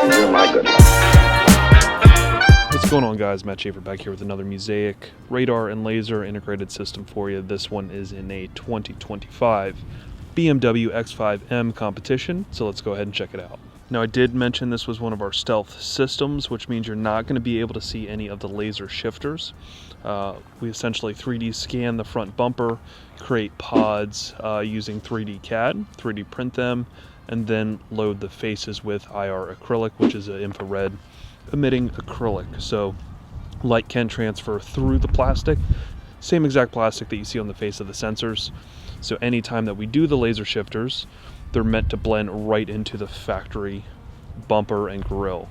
Oh my goodness. What's going on, guys? Matt Schaeffer back here with another Musaic radar and laser integrated system for you. This one is in a 2025 BMW X5M competition, so let's go ahead and check it out. Now, I did mention this was one of our stealth systems, which means you're not going to be able to see any of the laser shifters. We essentially 3D scan the front bumper, create pods using 3D CAD, 3D print them, and then load the faces with IR acrylic, which is an infrared emitting acrylic. So light can transfer through the plastic, same exact plastic that you see on the face of the sensors. So anytime that we do the laser shifters, they're meant to blend right into the factory bumper and grille.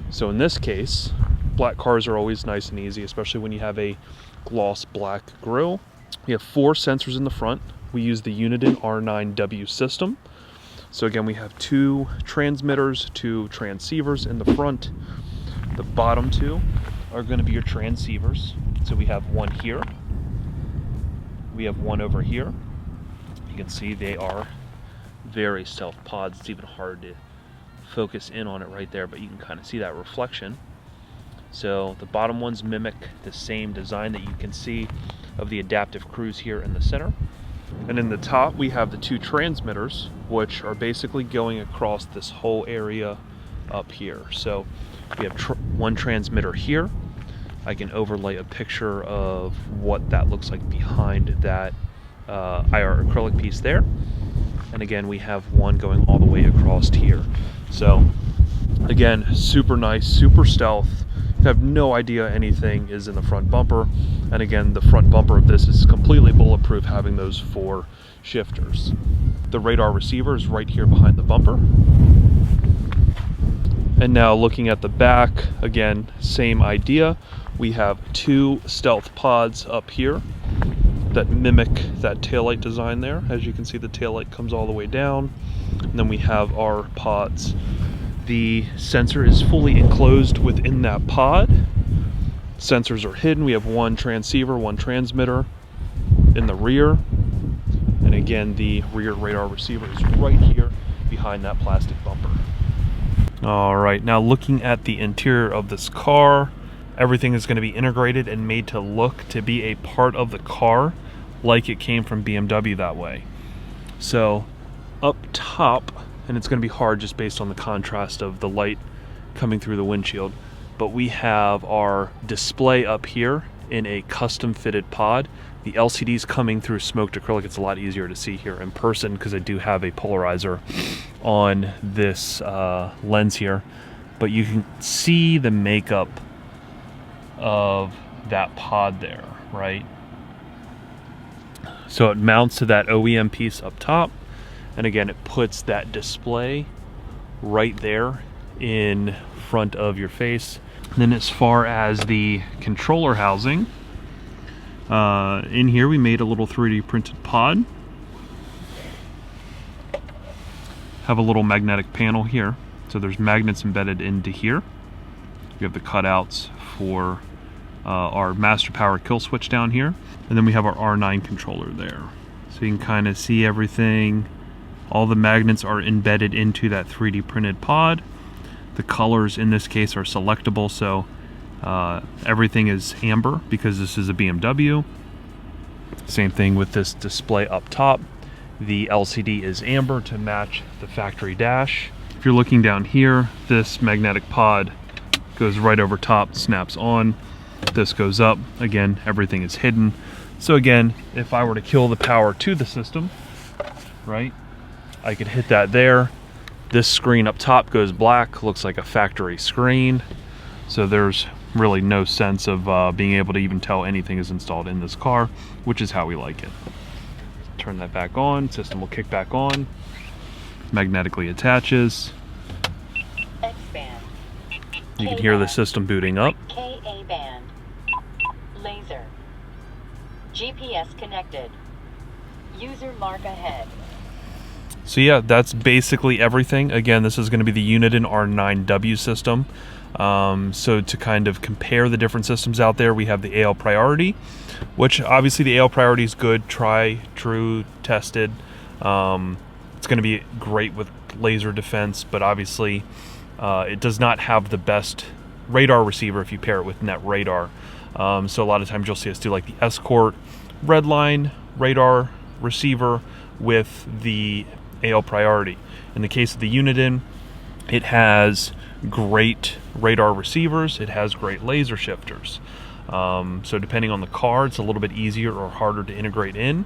So in this case, black cars are always nice and easy, especially when you have a gloss black grille. We have 4 sensors in the front. We use the Uniden R9W system. So again, we have 2 transmitters, 2 transceivers in the front. The bottom 2 are going to be your transceivers. So we have one here. We have one over here. You can see they are very stealth pods. It's even hard to focus in on it right there, but you can kind of see that reflection. So the bottom ones mimic the same design that you can see of the adaptive cruise here in the center. And in the top, we have the 2 transmitters, which are basically going across this whole area up here. So we have one transmitter here. I can overlay a picture of what that looks like behind that IR acrylic piece there. And again, we have one going all the way across here. So again, super nice, super stealth. You have no idea anything is in the front bumper. And again, the front bumper of this is completely bulletproof, having those 4 shifters. The radar receiver is right here behind the bumper. And now looking at the back, again, same idea. We have 2 stealth pods up here that mimic that taillight design there. As you can see, the taillight comes all the way down. And then we have our pods. The sensor is fully enclosed within that pod. Sensors are hidden. We have 1 transceiver, 1 transmitter in the rear. And again, the rear radar receiver is right here behind that plastic bumper. All right, now looking at the interior of this car, everything is going to be integrated and made to look to be a part of the car like it came from BMW that way. So up top, and it's going to be hard just based on the contrast of the light coming through the windshield, but we have our display up here in a custom fitted pod. The LCD's coming through smoked acrylic. It's a lot easier to see here in person because I do have a polarizer on this lens here, but you can see the makeup of that pod there, right? So it mounts to that OEM piece up top, and again, it puts that display right there in front of your face. And then as far as the controller housing, in here we made a little 3D printed pod. Have a little magnetic panel here, so there's magnets embedded into here. We have the cutouts for our master power kill switch down here, and then we have our R9 controller there. So you can kind of see everything. All the magnets are embedded into that 3D printed pod. The colors in this case are selectable, so everything is amber because this is a BMW. Same thing with this display up top. The LCD is amber to match the factory dash. If you're looking down here, this magnetic pod goes right over top, snaps on. This goes up. Again, everything is hidden. So again, if I were to kill the power to the system, right, I could hit that there. This screen up top goes black, looks like a factory screen. So there's really no sense of being able to even tell anything is installed in this car, which is how we like it. Turn that back on, system will kick back on, magnetically attaches. X-band. You can hear the system booting up. KA band. Laser. GPS connected. User mark ahead. So yeah, that's basically everything. Again, this is going to be the Uniden R9W system. So to kind of compare the different systems out there, we have the AL Priority, which obviously the AL Priority is good, try, true, tested. It's going to be great with laser defense, but obviously It does not have the best radar receiver if you pair it with net radar. So a lot of times you'll see us do like the Escort Redline radar receiver with the AL Priority. In the case of the Uniden, it has great radar receivers, it has great laser shifters. So depending on the car, it's a little bit easier or harder to integrate in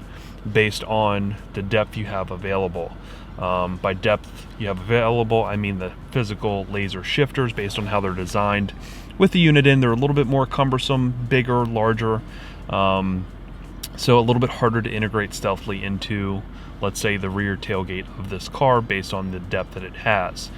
based on the depth you have available. By depth you have available, I mean the physical laser shifters based on how they're designed. With the Uniden, they're a little bit more cumbersome, bigger, larger, so a little bit harder to integrate stealthily into, let's say, the rear tailgate of this car based on the depth that it has.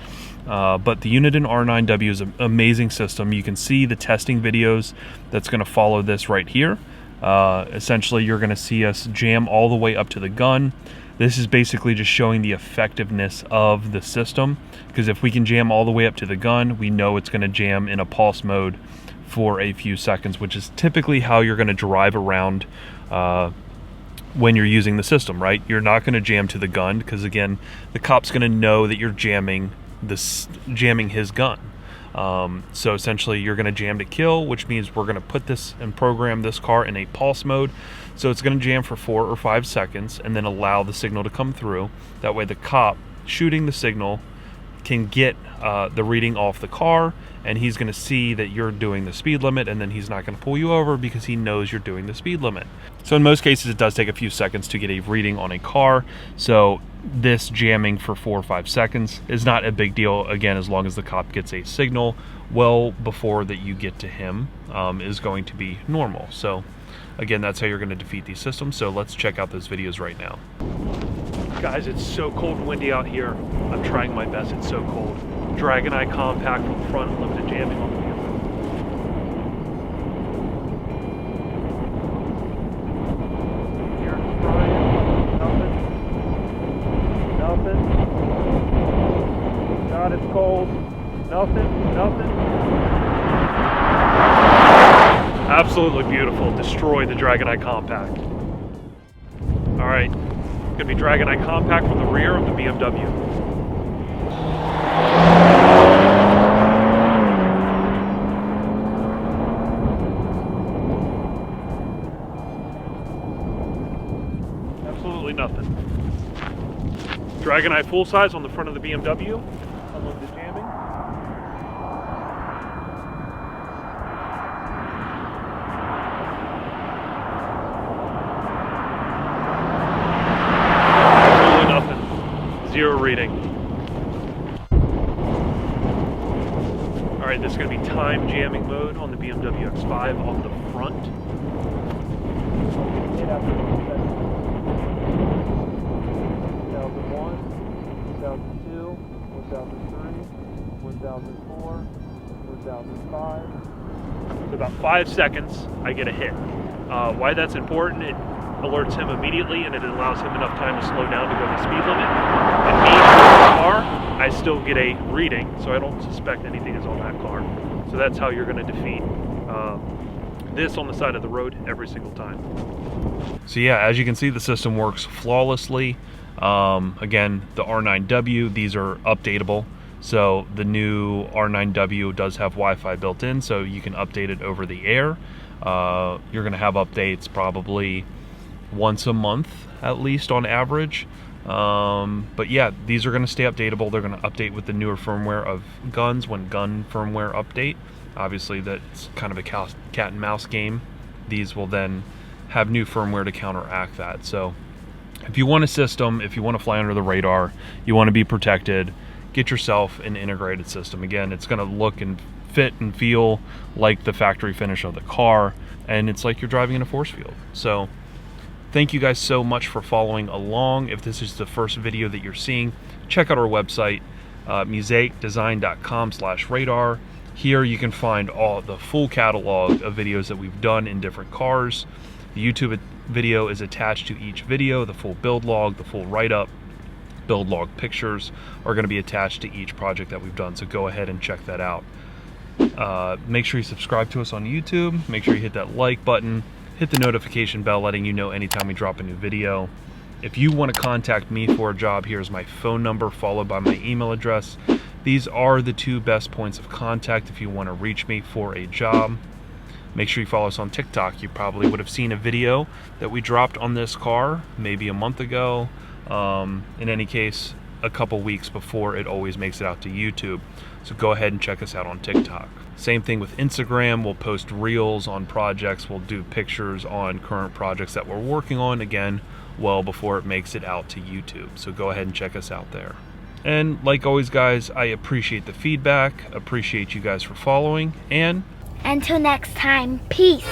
But the Uniden R9W is an amazing system. You can see the testing videos that's going to follow this right here. Essentially, you're going to see us jam all the way up to the gun. This is basically just showing the effectiveness of the system, because if we can jam all the way up to the gun, we know it's going to jam in a pulse mode for a few seconds, which is typically how you're going to drive around when you're using the system, right? You're not going to jam to the gun because, again, the cop's going to know that you're jamming his gun. So essentially you're going to jam to kill, which means we're going to put this and program this car in a pulse mode. So it's going to jam for 4 or 5 seconds and then allow the signal to come through. That way the cop shooting the signal can get the reading off the car, and he's going to see that you're doing the speed limit, and then he's not going to pull you over because he knows you're doing the speed limit. So in most cases it does take a few seconds to get a reading on a car. So this jamming for 4 or 5 seconds is not a big deal, again, as long as the cop gets a signal well before that you get to him, is going to be normal. So again, that's how you're going to defeat these systems. So let's check out those videos right now. Guys, it's so cold and windy out here. I'm trying my best, it's so cold. Dragon Eye compact from the front and limited jamming on the vehicle. Here it's Brian, nothing. God, it's cold. Nothing. Absolutely beautiful. Destroy the Dragon Eye compact. All right. Going to be Dragon Eye compact from the rear of the BMW. Absolutely nothing. Dragon Eye full size on the front of the BMW. Unlimited jamming. Zero reading. Alright, this is going to be time jamming mode on the BMW X5 off the front. Hit after 1 second. 1001, 1002, 1003, 1004, 1005. So about 5 seconds, I get a hit. Why that's important, it alerts him immediately, and it allows him enough time to slow down to go the speed limit. And me, in the car, I still get a reading, so I don't suspect anything is on that car. So that's how you're going to defeat this on the side of the road every single time. So yeah, as you can see, the system works flawlessly. Again, the R9W, these are updatable. So the new R9W does have Wi-Fi built in, so you can update it over the air. You're going to have updates probably once a month at least on average, but yeah, these are going to stay updatable. They're going to update with the newer firmware of guns when gun firmware update. Obviously that's kind of a cat and mouse game. These will then have new firmware to counteract that. So if you want a system, if you want to fly under the radar, you want to be protected, get yourself an integrated system. Again, it's going to look and fit and feel like the factory finish of the car, and it's like you're driving in a force field. So thank you guys so much for following along. If this is the first video that you're seeing, check out our website, musaicdesign.com/radar. Here you can find all the full catalog of videos that we've done in different cars. The YouTube video is attached to each video. The full build log, the full write-up, build log pictures are going to be attached to each project that we've done, so go ahead and check that out. Make sure you subscribe to us on YouTube. Make sure you hit that like button. Hit the notification bell letting you know anytime we drop a new video. If you want to contact me for a job, here's my phone number followed by my email address. These are the two best points of contact if you want to reach me for a job. Make sure you follow us on TikTok. You probably would have seen a video that we dropped on this car maybe a month ago. In any case, a couple weeks before it always makes it out to YouTube. So go ahead and check us out on TikTok. Same thing with Instagram. We'll post reels on projects. We'll do pictures on current projects that we're working on, again, well before it makes it out to YouTube. So go ahead and check us out there. And like always, guys, I appreciate the feedback, appreciate you guys for following, and until next time, peace.